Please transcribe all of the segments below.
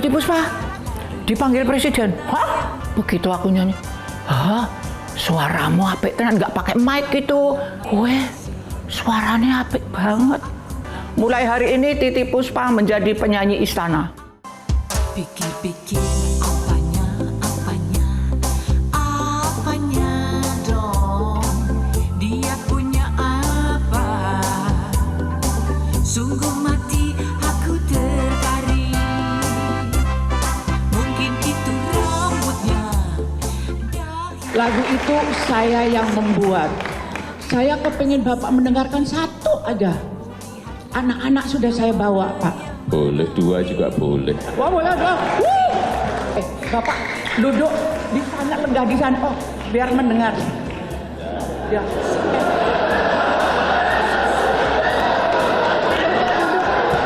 Titi Puspa dipanggil presiden. Hah? Begitu aku nyanyi. Hah? Suaramu apik tenan, nggak pakai mic gitu. Weh, suaranya apik banget. Mulai hari ini Titi Puspa menjadi penyanyi istana. Pikir-pikir apanya dong, dia punya apa? Sungguh mati aku tertarik. Mungkin itu rambutnya. Lagu itu saya yang membuat. Saya kepingin Bapak mendengarkan satu aja. Anak-anak sudah saya bawa, Pak. Boleh, 2 juga boleh. Wah, boleh dong. Bapak duduk di sana, lenggah di sana. Oh, biar mendengar. Ya.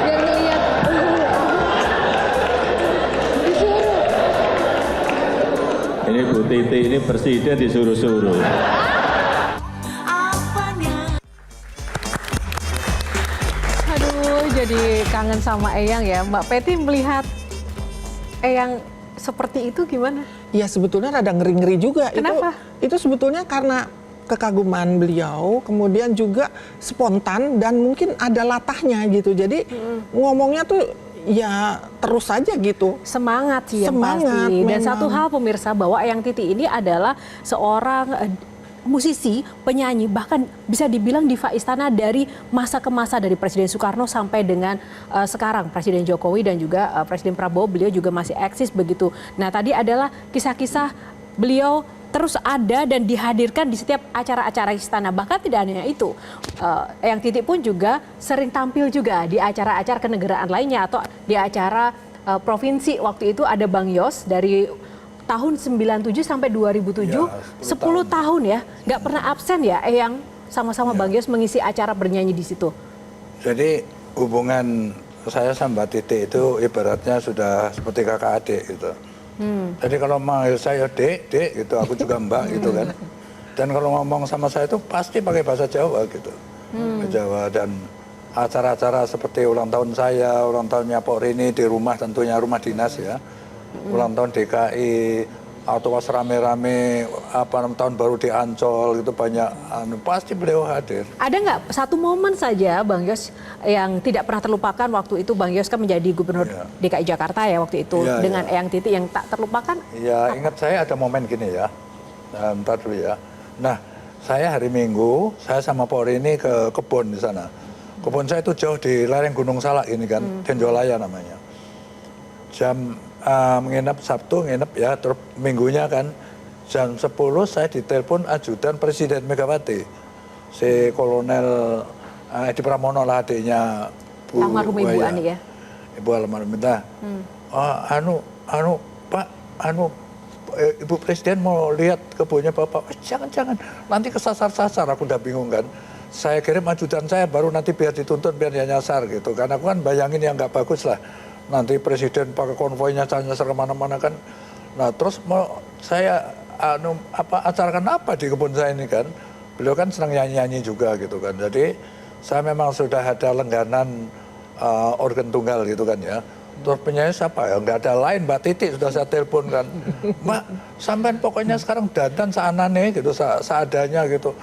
Biar melihat. Ini Bu Titi, ini presiden disuruh-suruh. Aduh, jadi kangen sama Eyang ya. Mbak Peti melihat Eyang seperti itu gimana? Ya sebetulnya ada ngeri-ngeri juga. Kenapa? Itu sebetulnya karena kekaguman beliau, kemudian juga spontan dan mungkin ada latahnya gitu. Jadi ngomongnya tuh ya terus saja gitu. Semangat sih yang Semangat, pasti. Dan memang. satu hal pemirsa, bahwa Eyang Titi ini adalah seorang musisi, penyanyi, bahkan bisa dibilang diva istana dari masa ke masa, dari Presiden Soekarno sampai dengan sekarang Presiden Jokowi dan juga Presiden Prabowo, beliau juga masih eksis begitu. Nah, tadi adalah kisah-kisah beliau terus ada dan dihadirkan di setiap acara-acara istana. Bahkan tidak hanya itu, Eyang Titi pun juga sering tampil juga di acara-acara kenegaraan lainnya atau di acara provinsi. Waktu itu ada Bang Yos dari tahun 97 sampai 2007, Ya, 10 tahun ya, nggak pernah absen ya Eyang sama-sama Bang Yos mengisi acara bernyanyi di situ. Jadi hubungan saya sama Mbak Titi itu ibaratnya sudah seperti kakak adik gitu. Jadi kalau manggil saya dek gitu, aku juga mbak gitu kan. Dan kalau ngomong sama saya itu pasti pakai bahasa Jawa gitu. Jawa, dan acara-acara seperti ulang tahun saya, ulang tahunnya Pak Rini di rumah, tentunya rumah dinas ya. Ulang tahun DKI atau pas rame-rame tahun baru di Ancol gitu, banyak pasti beliau hadir. Ada nggak satu momen saja Bang Yos yang tidak pernah terlupakan? Waktu itu Bang Yos kan menjadi gubernur DKI Jakarta ya waktu itu, dengan Eyang Titi yang tak terlupakan? Ya, ingat saya ada momen gini ya. Ntar dulu ya. Nah, saya hari Minggu, saya sama Pak Rini ke kebun di sana. Kebun saya itu jauh di lereng Gunung Salak ini kan, Tenjolaya namanya. Jam menginap Sabtu, nginep ya, terus minggunya kan jam 10 saya ditelepon ajudan Presiden Megawati, si Kolonel Edi Pramono lah, adiknya Bu Almarhum Ibu Ani ya? Ibu almarhum minta, Pak, Ibu Presiden mau lihat kebunnya Bapak. Jangan, nanti kesasar-sasar, aku udah bingung kan. Saya kirim ajudan saya, baru nanti biar dituntut, biar dia nyasar gitu. Karena aku kan bayangin yang nggak bagus lah. Nanti presiden pakai konvoynya nyasar kemana-mana kan. Nah terus mau saya acarakan apa di kebun saya ini kan. Beliau kan senang nyanyi-nyanyi juga gitu kan. Jadi saya memang sudah ada lengganan organ tunggal gitu kan ya. Terus penyanyi siapa ya? Nggak ada lain, Mbak Titi sudah saya telepon kan. Mbak, sampean pokoknya sekarang dandan seanane gitu, seadanya gitu.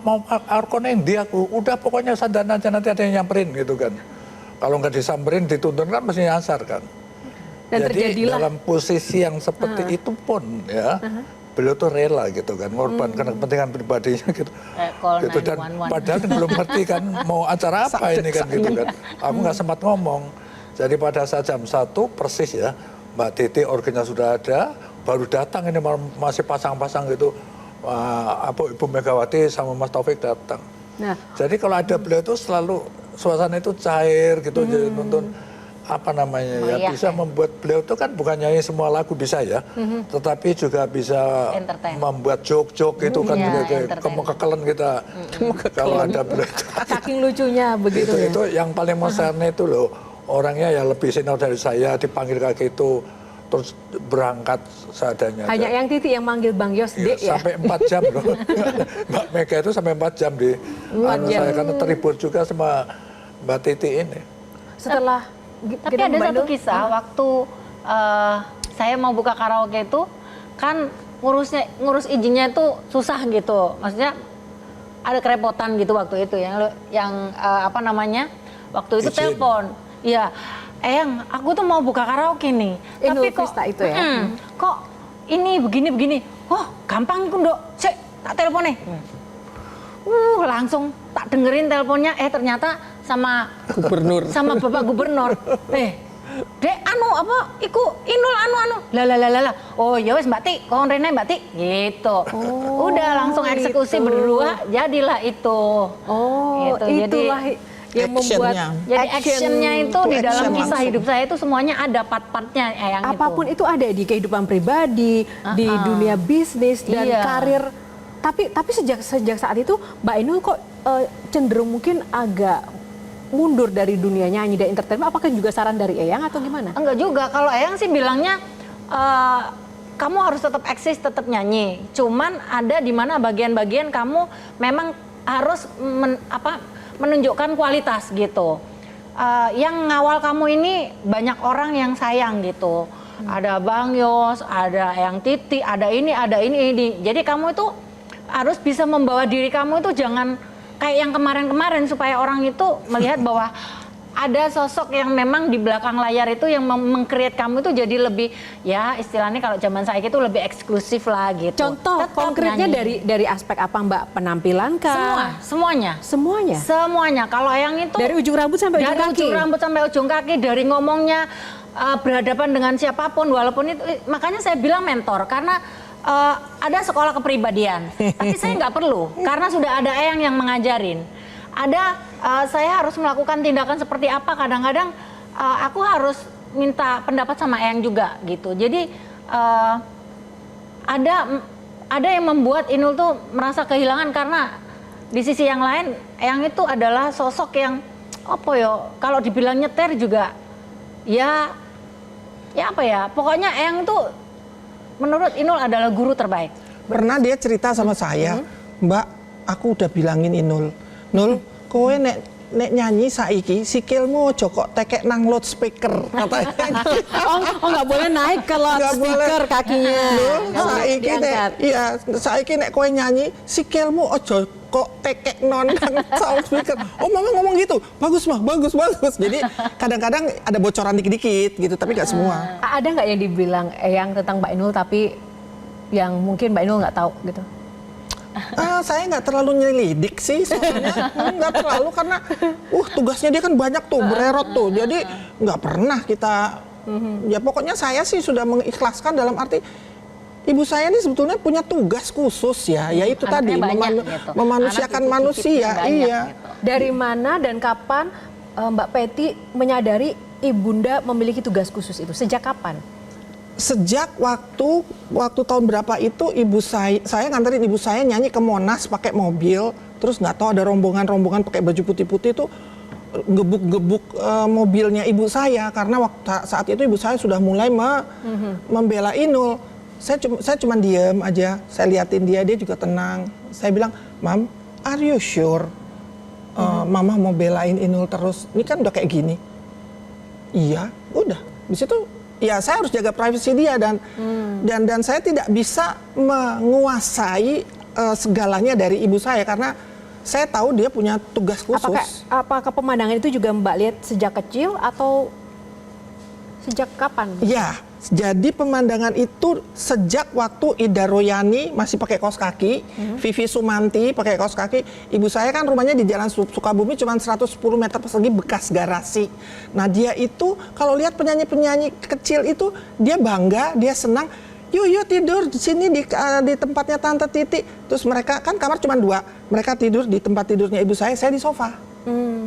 Mau arkone dia aku, udah pokoknya sandan aja, nanti ada yang nyamperin gitu kan. Kalau nggak disamperin, dituntun kan mesti nyasar kan. Dan jadi terjadilah dalam posisi yang seperti itu pun ya, beliau tuh rela gitu kan, ngorbankan kepentingan pribadinya gitu. Gitu. Dan padahal belum ngerti kan mau acara apa ini kan gitu kan. Aku nggak sempat ngomong. Jadi pada saat jam 1 persis ya, Mbak Titi organnya sudah ada, baru datang ini masih pasang-pasang gitu. Ibu Megawati sama Mas Taufik datang. Nah, jadi kalau ada beliau itu selalu suasana itu cair gitu, jadi nonton bisa membuat beliau itu kan bukan nyanyi semua lagu bisa ya, tetapi juga bisa membuat joke-joke itu kan juga kekelen kita kalau ada beliau itu. saking lucunya begitu ya. Itu yang paling mesarnya itu loh, orangnya ya lebih senior dari saya, dipanggil kayak gitu terus berangkat seadanya. Hanya Eyang Titi yang manggil Bang Yos Dek ya? Sampai 4 jam loh. Mbak Mega itu sampai 4 jam di saya karena terhibur juga sama Mbak Titi ini. Setelah Tapi ada satu kisah waktu saya mau buka karaoke itu kan ngurus izinnya itu susah gitu. Maksudnya ada kerepotan gitu waktu itu yang apa namanya? Waktu itu Izin. telepon. Iya. Eyang, aku tuh mau buka karaoke nih. Inul Tapi kok Vista itu ya? kok ini begini. Oh, gampang iku, Nduk. Sik, tak telepon nih. Langsung tak dengerin teleponnya, ternyata sama Gubernur. sama Bapak Gubernur. Dek iku Inul Lah. Oh ya wes Mbak Ti, kon rene Mbak Ti gitu. Udah langsung eksekusi gitu. berdua, jadilah itu. Oh, Gitu. itulah yang membuat Actionnya. Jadi actionnya itu di dalam action kisah langsung. hidup saya itu semuanya ada part-partnya yang apapun itu ada di kehidupan pribadi, di dunia bisnis dan Iya. karir. Tapi sejak saat itu Mbak Inul kok cenderung mungkin agak mundur dari dunia nyanyi dan entertainment. Apakah juga saran dari Eyang atau gimana? Enggak juga, kalau Eyang sih bilangnya kamu harus tetap eksis, tetap nyanyi. Cuman ada di mana bagian-bagian kamu memang harus menunjukkan kualitas gitu. Yang ngawal kamu ini banyak orang yang sayang gitu. Ada Bang Yos, ada Eyang Titi, ada ini. Jadi kamu itu harus bisa membawa diri kamu itu jangan kayak yang kemarin-kemarin supaya orang itu melihat bahwa ada sosok yang memang di belakang layar itu yang meng-create kamu itu jadi lebih, ya istilahnya kalau zaman saya itu lebih eksklusif lah gitu. Contoh Tetap konkretnya nyanyi. dari aspek apa Mbak? Penampilan kah? Semuanya. Semuanya? Kalau yang itu Dari ujung rambut sampai ujung dari kaki? ujung rambut sampai ujung kaki, dari ngomongnya berhadapan dengan siapapun, walaupun itu, makanya saya bilang mentor karena ada sekolah kepribadian, tapi saya nggak perlu karena sudah ada Eyang yang mengajarin. Saya harus melakukan tindakan seperti apa, kadang-kadang aku harus minta pendapat sama Eyang juga gitu. Jadi ada yang membuat Inul tuh merasa kehilangan karena di sisi yang lain Eyang itu adalah sosok yang kalau dibilang nyetir juga ya pokoknya Eyang itu menurut Inul adalah guru terbaik. Pernah dia cerita sama saya, Mbak, aku udah bilangin Inul, Nul, kowe nek nyanyi saiki sikilmu ojo kok tekek nang loudspeaker katanya. Oh nggak boleh naik ke loudspeaker kakinya. Saiki nek saiki nek kowe nyanyi sikilmu ojo kok tekek nang loudspeaker. Oh mama ngomong gitu, bagus mah, bagus. Jadi kadang-kadang ada bocoran dikit-dikit gitu, tapi nggak semua. Ada nggak yang dibilang Eyang tentang Mbak Inul tapi yang mungkin Mbak Inul nggak tahu gitu? Saya nggak terlalu nyelidik sih soalnya, nggak terlalu karena tugasnya dia kan banyak tuh, bererot tuh, jadi nggak pernah kita, ya pokoknya saya sih sudah mengikhlaskan dalam arti ibu saya ini sebetulnya punya tugas khusus ya, yaitu tadi Anaknya banyak gitu. memanusiakan Anak manusia, banyak iya. gitu. Dari mana dan kapan Mbak Peti menyadari ibunda memiliki tugas khusus itu? Sejak kapan? Sejak waktu tahun berapa itu ibu saya nganterin ibu saya nyanyi ke Monas pakai mobil, terus nggak tahu ada rombongan pakai baju putih-putih itu gebuk mobilnya ibu saya karena saat itu ibu saya sudah mulai membela Inul. Saya cuma diem aja, saya liatin dia juga tenang. Saya bilang, Mam, are you sure Mama mau belain Inul terus? Ini kan udah kayak gini. Iya, udah. Di situ ya saya harus jaga privasi dia dan saya tidak bisa menguasai segalanya dari ibu saya karena saya tahu dia punya tugas khusus. Apakah pemandangan itu juga Mbak lihat sejak kecil atau sejak kapan? Ya, jadi pemandangan itu sejak waktu Ida Royani masih pakai kaos kaki, Vivi Sumanti pakai kaos kaki. Ibu saya kan rumahnya di Jalan Sukabumi cuma 110 meter persegi bekas garasi. Nah dia itu kalau lihat penyanyi-penyanyi kecil itu dia bangga, dia senang. Yuk tidur di sini di tempatnya Tante Titi. Terus mereka kan kamar cuma 2, mereka tidur di tempat tidurnya ibu saya di sofa.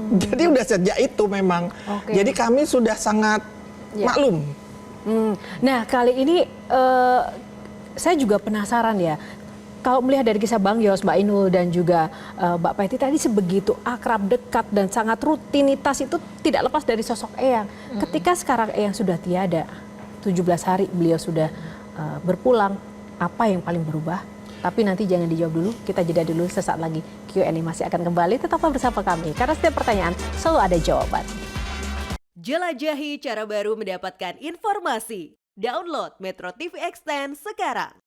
Jadi udah sejak itu memang. Jadi kami sudah sangat maklum. Nah kali ini saya juga penasaran ya. Kalau melihat dari kisah Bang Yos, Mbak Inul dan juga Mbak Peti tadi sebegitu akrab, dekat dan sangat rutinitas itu tidak lepas dari sosok Eyang. Ketika sekarang Eyang sudah tiada, 17 hari beliau sudah berpulang, apa yang paling berubah? Tapi nanti jangan dijawab dulu, kita jeda dulu sesaat lagi. Q&A masih akan kembali, tetaplah bersama kami. Karena setiap pertanyaan selalu ada jawaban. Jelajahi cara baru mendapatkan informasi. Download Metro TV Extend sekarang.